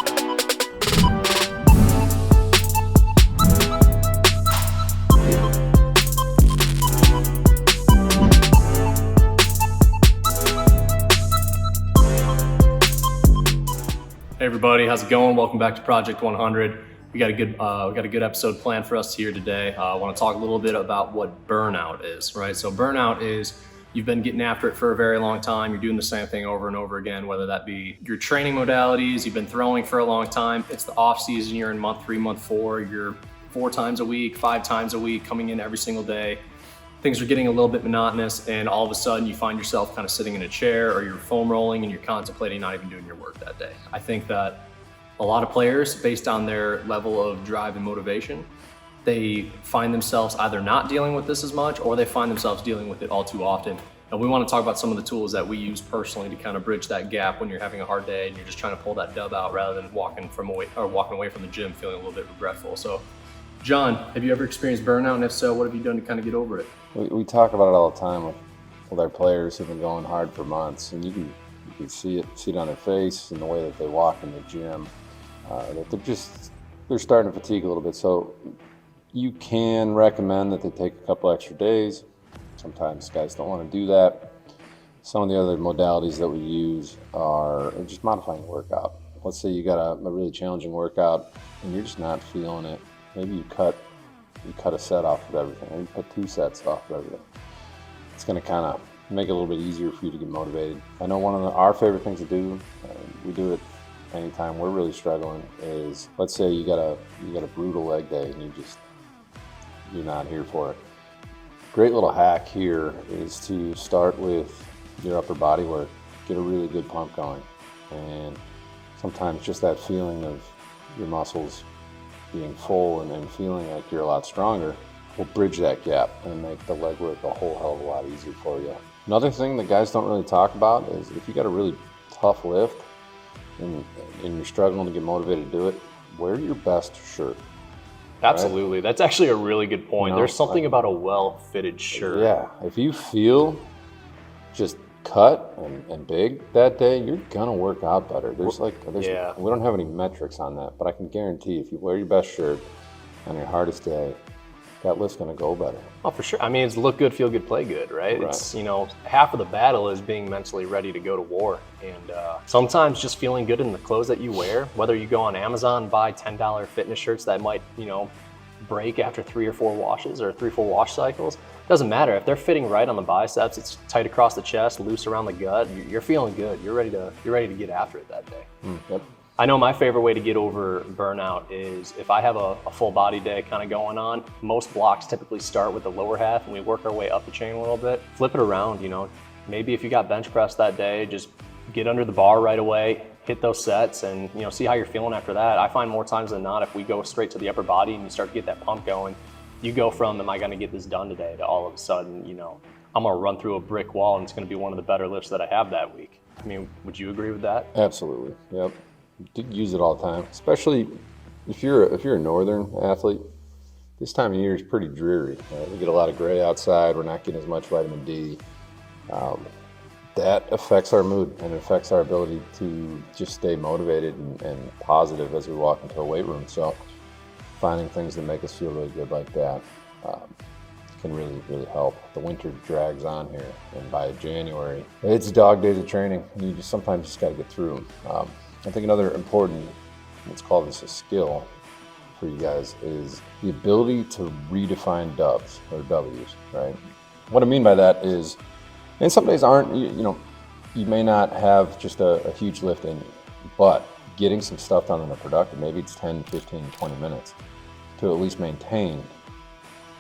Hey everybody, how's it going? Welcome back to Project 100. We got a good episode planned for us here today. I want to talk a little bit about what burnout is, right? So burnout is you've been getting after it for a very long time. You're doing the same thing over and over again, whether that be your training modalities, you've been throwing for a long time. It's the off season, you're in month 3, month 4, you're 4 times a week, 5 times a week, coming in every single day. Things are getting a little bit monotonous, and all of a sudden you find yourself kind of sitting in a chair or you're foam rolling and you're contemplating not even doing your work that day. I think that a lot of players, based on their level of drive and motivation, they find themselves either not dealing with this as much or they find themselves dealing with it all too often. And we want to talk about some of the tools that we use personally to kind of bridge that gap when you're having a hard day and you're just trying to pull that dub out rather than walking away from the gym feeling a little bit regretful. So, John, have you ever experienced burnout? And if so, what have you done to kind of get over it? We talk about it all the time with our players who've been going hard for months, and you can see it on their face and the way that they walk in the gym, that they're starting to fatigue a little bit. So you can recommend that they take a couple extra days. Sometimes guys don't want to do that. Some of the other modalities that we use are just modifying workout. Let's say you got a really challenging workout and you're just not feeling it. Maybe you cut a set off of everything, or you cut 2 sets off of everything. It's going to kind of make it a little bit easier for you to get motivated. I know one of our favorite things to do, we do it anytime we're really struggling, is let's say you got a brutal leg day and you're not here for it. Great little hack here is to start with your upper body work, get a really good pump going, and sometimes just that feeling of your muscles being full and feeling like you're a lot stronger will bridge that gap and make the leg work a whole hell of a lot easier for you. Another thing that guys don't really talk about is if you got a really tough lift and you're struggling to get motivated to do it, wear your best shirt. Absolutely. Right? That's actually a really good point. There's something about a well-fitted shirt. Yeah. If you feel just cut and big that day, you're gonna work out better. We don't have any metrics on that, but I can guarantee if you wear your best shirt on your hardest day, that lift's gonna go better. Oh, for sure. I mean, it's look good, feel good, play good, right? It's, half of the battle is being mentally ready to go to war. And sometimes just feeling good in the clothes that you wear, whether you go on Amazon and buy $10 fitness shirts that might, break after 3 or 4 washes or 3 or 4 wash cycles, doesn't matter. If they're fitting right on the biceps, it's tight across the chest, loose around the gut, you're feeling good. You're ready to get after it that day. Yep. I know my favorite way to get over burnout is if I have a full body day kind of going on. Most blocks typically start with the lower half and we work our way up the chain a little bit. Flip it around, maybe if you got bench press that day, just get under the bar right away, hit those sets, and see how you're feeling after that. I find more times than not, if we go straight to the upper body and you start to get that pump going, you go from, am I going to get this done today, to all of a sudden, I'm going to run through a brick wall and it's going to be one of the better lifts that I have that week. I mean, would you agree with that? Absolutely. Yep. Use it all the time, especially if you're a northern athlete. This time of year is pretty dreary. We get a lot of gray outside. We're not getting as much vitamin D. That affects our mood and it affects our ability to just stay motivated and positive as we walk into a weight room. So finding things that make us feel really good like that can really, really help. The winter drags on here, and by January, it's dog days of training. You sometimes just got to get through them. I think another important, let's call this a skill for you guys, is the ability to redefine dubs or W's, right? What I mean by that is, and some days aren't, you may not have just a huge lift in you, but getting some stuff done in a productive, maybe it's 10, 15, 20 minutes to at least maintain,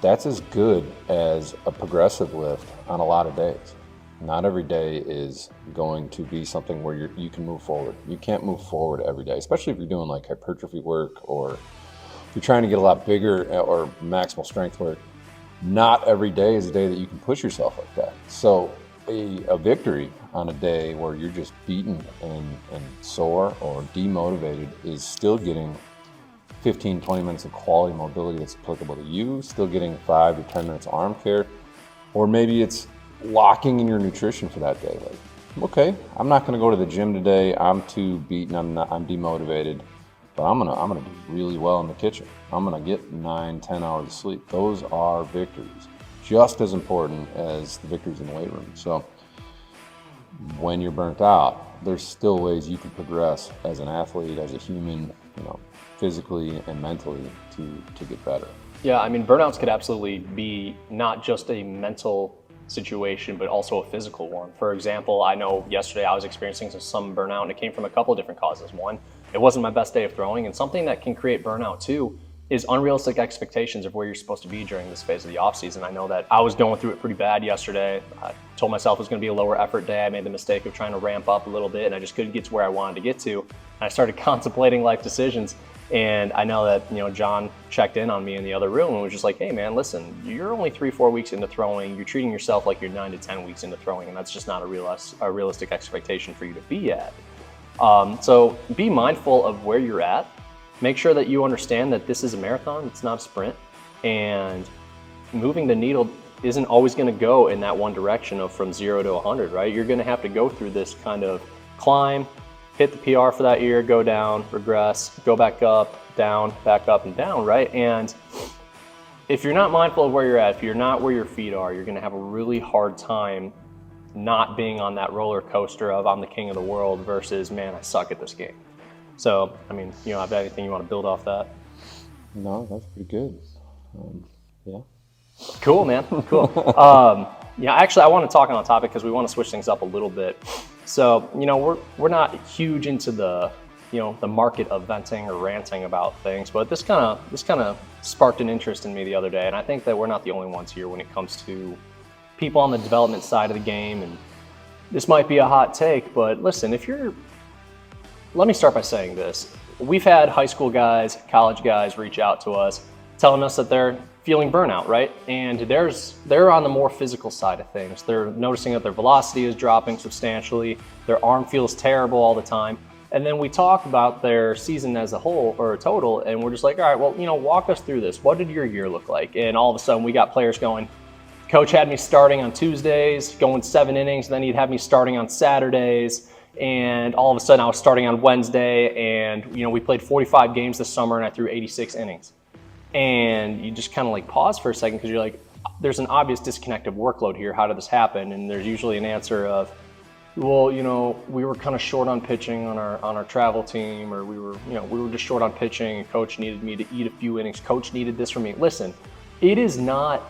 that's as good as a progressive lift on a lot of days. Not every day is going to be something where you can move forward. You can't move forward every day, especially if you're doing like hypertrophy work or you're trying to get a lot bigger or maximal strength work. Not every day is a day that you can push yourself like that. So a victory on a day where you're just beaten and sore or demotivated is still getting 15, 20 minutes of quality mobility that's applicable to you, still getting 5 to 10 minutes of arm care, or maybe it's locking in your nutrition for that day. Like okay, I'm not going to go to the gym today. I'm too beaten. I'm demotivated. But I'm gonna do really well in the kitchen. I'm gonna get 9-10 hours of sleep. Those are victories, just as important as the victories in the weight room. So when you're burnt out, there's still ways you can progress as an athlete, as a human, physically and mentally to get better. Yeah, I mean, burnouts could absolutely be not just a mental situation, but also a physical one. For example, I know yesterday I was experiencing some burnout, and it came from a couple of different causes. One, it wasn't my best day of throwing, and something that can create burnout too is unrealistic expectations of where you're supposed to be during this phase of the offseason. I know that I was going through it pretty bad yesterday. I told myself it was going to be a lower effort day. I made the mistake of trying to ramp up a little bit, and I just couldn't get to where I wanted to get to. And I started contemplating life decisions. And I know that, John checked in on me in the other room and was just like, hey man, listen, you're only 3-4 weeks into throwing. You're treating yourself like you're 9 to 10 weeks into throwing, and that's just not a realistic expectation for you to be at. So be mindful of where you're at. Make sure that you understand that this is a marathon, it's not a sprint. And moving the needle isn't always going to go in that one direction of from 0 to 100, right? You're going to have to go through this kind of climb, hit the PR for that year, go down, regress, go back up, down, back up and down, right? And if you're not mindful of where you're at, if you're not where your feet are, you're gonna have a really hard time not being on that roller coaster of I'm the king of the world versus, man, I suck at this game. So, I mean, have anything you want to build off that? No, that's pretty good. Yeah. Cool, man, cool. Actually, I want to talk on a topic because we want to switch things up a little bit. So, we're not huge into the market of venting or ranting about things, but this kind of sparked an interest in me the other day, and I think that we're not the only ones here when it comes to people on the development side of the game. And this might be a hot take, but listen, let me start by saying this. We've had high school guys, college guys reach out to us telling us that they're feeling burnout, right? And they're on the more physical side of things. They're noticing that their velocity is dropping substantially. Their arm feels terrible all the time. And then we talk about their season as a whole or a total, and we're just like, all right, well, walk us through this. What did your year look like? And all of a sudden we got players going, coach had me starting on Tuesdays, going 7 innings, then he'd have me starting on Saturdays. And all of a sudden I was starting on Wednesday, and we played 45 games this summer and I threw 86 innings. And you just kind of like pause for a second because you're like, there's an obvious disconnect of workload here. How did this happen? And there's usually an answer of, well, we were kind of short on pitching on our travel team, or we were just short on pitching, and coach needed me to eat a few innings. Coach needed this from me. Listen, it is not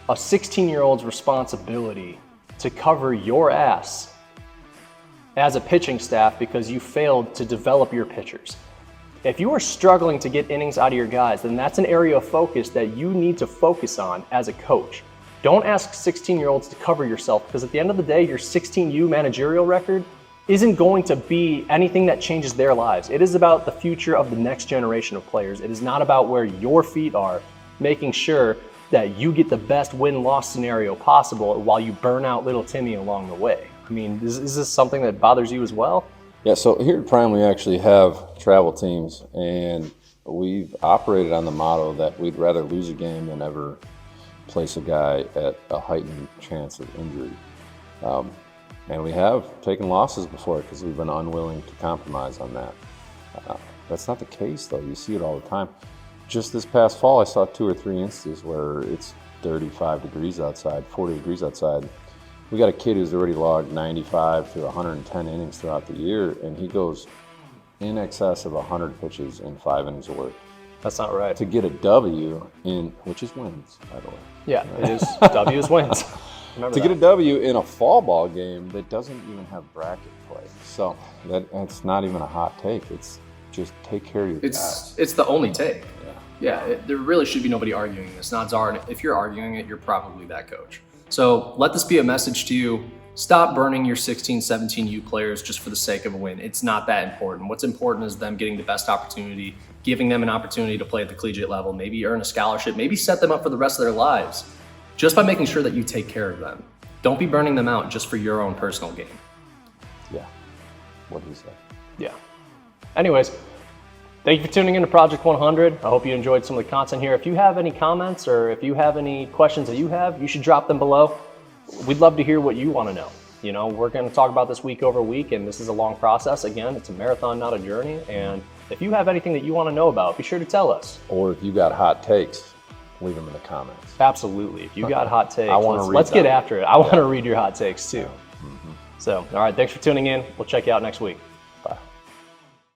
a 16-year-old's responsibility to cover your ass as a pitching staff because you failed to develop your pitchers. If you are struggling to get innings out of your guys, then that's an area of focus that you need to focus on as a coach. Don't ask 16-year-olds to cover yourself, because at the end of the day, your 16U managerial record isn't going to be anything that changes their lives. It is about the future of the next generation of players. It is not about where your feet are, making sure that you get the best win-loss scenario possible while you burn out little Timmy along the way. I mean, is this something that bothers you as well? Yeah, so here at Prime we actually have travel teams, and we've operated on the motto that we'd rather lose a game than ever place a guy at a heightened chance of injury. And we have taken losses before because we've been unwilling to compromise on that. That's not the case, though. You see it all the time. Just this past fall, I saw 2 or 3 instances where it's 35 degrees outside, 40 degrees outside. We got a kid who's already logged 95 to 110 innings throughout the year, and he goes in excess of 100 pitches in 5 innings of work. That's not right. To get a W which is wins, by the way. Yeah, it is. W is wins. Get a W in a fall ball game that doesn't even have bracket play. So that's not even a hot take. It's just take care of your guys. It's the only take. Yeah, there really should be nobody arguing this. Odds are, if you're arguing it, you're probably that coach. So let this be a message to you. Stop burning your 16, 17U players just for the sake of a win. It's not that important. What's important is them getting the best opportunity, giving them an opportunity to play at the collegiate level, maybe earn a scholarship, maybe set them up for the rest of their lives, just by making sure that you take care of them. Don't be burning them out just for your own personal gain. Yeah. What do you say? Yeah. Anyways, thank you for tuning in to Project 100. I hope you enjoyed some of the content here. If you have any comments or if you have any questions that you should drop them below. We'd love to hear what you want to know. You know, we're going to talk about this week over week, and this is a long process. Again, it's a marathon, not a journey. And if you have anything that you want to know about, be sure to tell us. Or if you got hot takes, leave them in the comments. Absolutely. If you got hot takes, let's them. get after it. I want to read your hot takes too. So, all right, thanks for tuning in. We'll check you out next week.